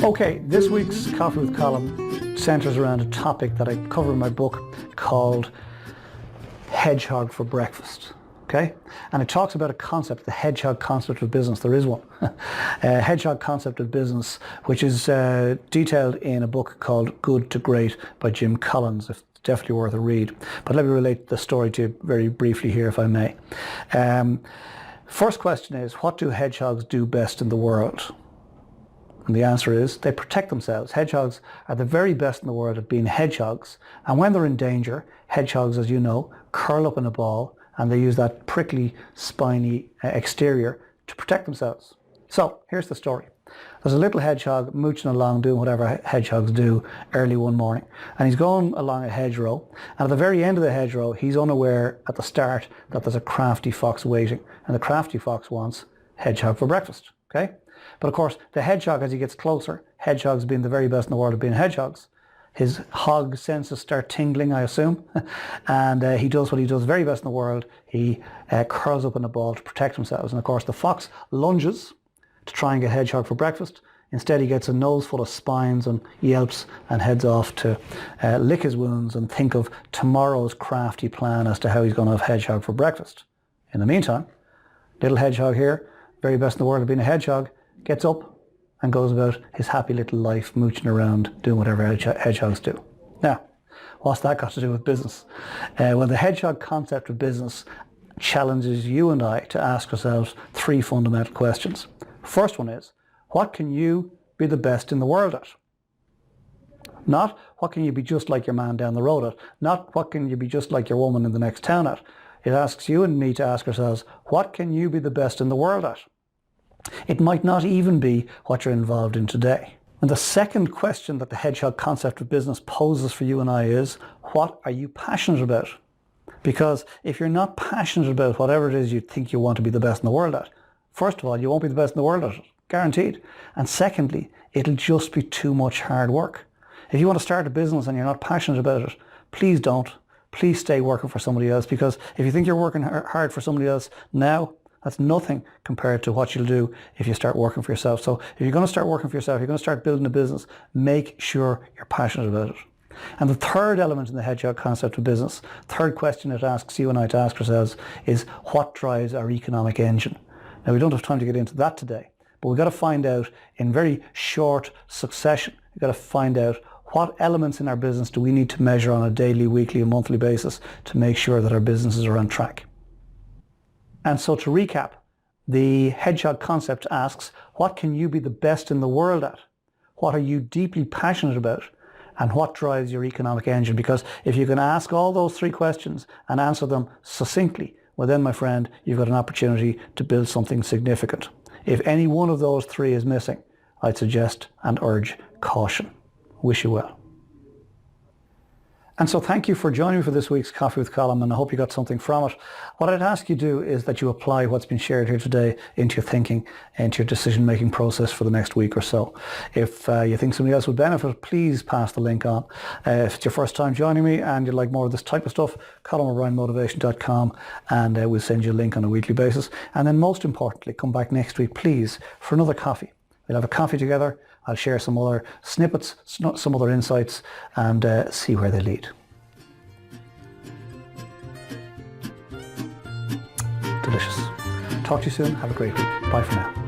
Okay, this week's Coffee with Colin centres around a topic that I cover in my book called Hedgehog for Breakfast. Okay, and it talks about a concept, the hedgehog concept of business. There is one, hedgehog concept of business, which is detailed in a book called Good to Great by Jim Collins. It's definitely worth a read. But let me relate the story to you very briefly here, if I may. First question is, what do hedgehogs do best in the world? And the answer is they protect themselves. Hedgehogs are the very best in the world at being hedgehogs. And when they're in danger, hedgehogs, as you know, curl up in a ball and they use that prickly, spiny exterior to protect themselves. So here's the story. There's a little hedgehog mooching along doing whatever hedgehogs do early one morning. And he's going along a hedgerow. And at the very end of the hedgerow, he's unaware at the start that there's a crafty fox waiting. And the crafty fox wants hedgehog for breakfast. Okay? But of course, the hedgehog, as he gets closer, hedgehogs being the very best in the world at being hedgehogs, his hog senses start tingling, I assume, and he does what he does very best in the world. He curls up in a ball to protect himself. And of course, the fox lunges to try and get hedgehog for breakfast. Instead, he gets a nose full of spines and yelps and heads off to lick his wounds and think of tomorrow's crafty plan as to how he's going to have hedgehog for breakfast. In the meantime, little hedgehog here, very best in the world at being a hedgehog, gets up and goes about his happy little life, mooching around, doing whatever hedgehogs do. Now, what's that got to do with business? Well, the hedgehog concept of business challenges you and I to ask ourselves three fundamental questions. First one is, what can you be the best in the world at? Not what can you be just like your man down the road at? Not what can you be just like your woman in the next town at? It asks you and me to ask ourselves, what can you be the best in the world at? It might not even be what you're involved in today. And the second question that the hedgehog concept of business poses for you and I is, what are you passionate about? Because if you're not passionate about whatever it is you think you want to be the best in the world at, first of all, you won't be the best in the world at it, guaranteed. And secondly, it'll just be too much hard work. If you want to start a business and you're not passionate about it, please don't. Please stay working for somebody else, because if you think you're working hard for somebody else now, that's nothing compared to what you'll do if you start working for yourself. So if you're going to start working for yourself, you're going to start building a business, make sure you're passionate about it. And the third element in the hedgehog concept of business, third question it asks you and I to ask ourselves is, what drives our economic engine? Now, we don't have time to get into that today, but we've got to find out in very short succession, we've got to find out what elements in our business do we need to measure on a daily, weekly and monthly basis to make sure that our businesses are on track. And so to recap, the hedgehog concept asks, what can you be the best in the world at? What are you deeply passionate about? And what drives your economic engine? Because if you can ask all those three questions and answer them succinctly, well then, my friend, you've got an opportunity to build something significant. If any one of those three is missing, I'd suggest and urge caution. Wish you well. And so thank you for joining me for this week's Coffee with Colin, and I hope you got something from it. What I'd ask you to do is that you apply what's been shared here today into your thinking, into your decision-making process for the next week or so. If you think somebody else would benefit, please pass the link on. If it's your first time joining me and you'd like more of this type of stuff, ColinO'BrienMotivation.com, and we'll send you a link on a weekly basis. And then most importantly, come back next week, please, for another coffee. We'll have a coffee together. I'll share some other snippets, some other insights, and see where they lead. Delicious. Talk to you soon. Have a great week. Bye for now.